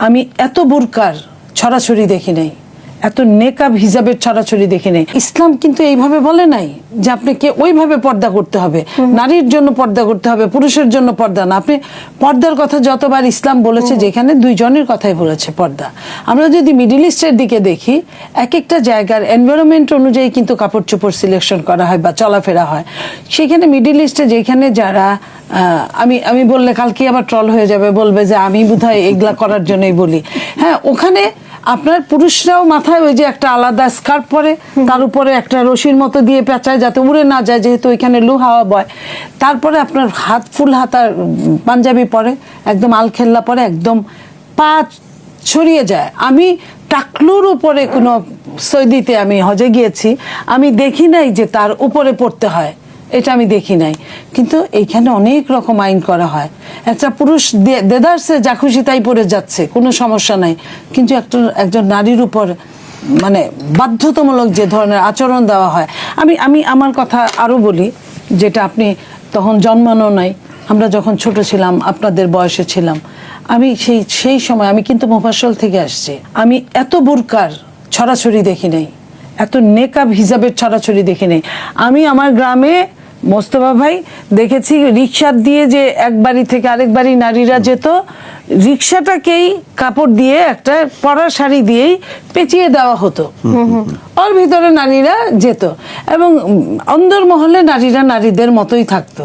আমি এত বোরকার ছড়াছড়ি দেখি নাই, এত নেকাব হিজাবের ছড়াছড়ি দেখি নাই। ইসলাম কিন্তু এইভাবে বলে নাই যে আপনাকে ওইভাবে পর্দা করতে হবে, নারীর জন্য পর্দা করতে হবে, পুরুষের জন্য পর্দা না। আপনি পর্দার কথা যতবার ইসলাম বলেছে, যেখানে দুইজনের কথাই বলেছে পর্দা। আমরা যদি মিডল ইস্টের দিকে দেখি, এক একটা জায়গার এনভায়রনমেন্ট অনুযায়ী কিন্তু কাপড় চোপড় সিলেকশন করা হয় বা চলাফেরা হয়। সেখানে মিডল ইস্টে যেখানে যারা আমি বললে কালকে আবার ট্রল হয়ে যাবে, বলবে যে আমি বোধহয় এগুলা করার জন্যই বলি। হ্যাঁ, ওখানে আপনার পুরুষরাও মাথায় ওই যে একটা আলাদা স্কার্ফ পরে, তার উপরে একটা রশির মতো দিয়ে পেঁচায় যাতে উড়ে না যায়, যেহেতু ওইখানে লু হাওয়া বয়। তারপরে আপনার ফুল হাতার পাঞ্জাবি পরে, একদম আলখেল্লা পরে, একদম পা ছড়িয়ে যায়। আমি টাকলুর উপরে কোনো সৌদিতে আমি হজে গিয়েছি, আমি দেখি নাই যে তার উপরে পড়তে হয়, এটা আমি দেখি নাই। কিন্তু এইখানে অনেক রকম আইন করা হয়। একটা পুরুষ দেদারসে যা খুশি তাই পরে যাচ্ছে, কোনো সমস্যা নাই। কিন্তু একজন নারীর উপর মানে বাধ্যতামূলক যে ধরনের আচরণ দেওয়া হয়, আমি আমার কথা আরো বলি, যেটা আপনি তখন জন্মানো নাই, আমরা যখন ছোট ছিলাম, আপনাদের বয়সে ছিলাম, আমি সেই সময় আমি কিন্তু মোফাসল থেকে আসছি। আমি এত বোরকার ছড়াছড়ি দেখি নাই, এত নেকাব হিজাবের ছড়াছড়ি দেখি নাই। আমি আমার গ্রামে মোস্তফা ভাই দেখেছি, রিক্সা দিয়ে যে এক বাড়ি থেকে আরেক বাড়ি নারীরা যেত, রিক্সাটাকেই কাপড় দিয়ে একটা পরা শাড়ি দিয়েই পেঁচিয়ে দেওয়া হতো, ওর ভিতরে নারীরা যেত এবং অন্দর মহলে নারীরা নারীদের মতোই থাকতো।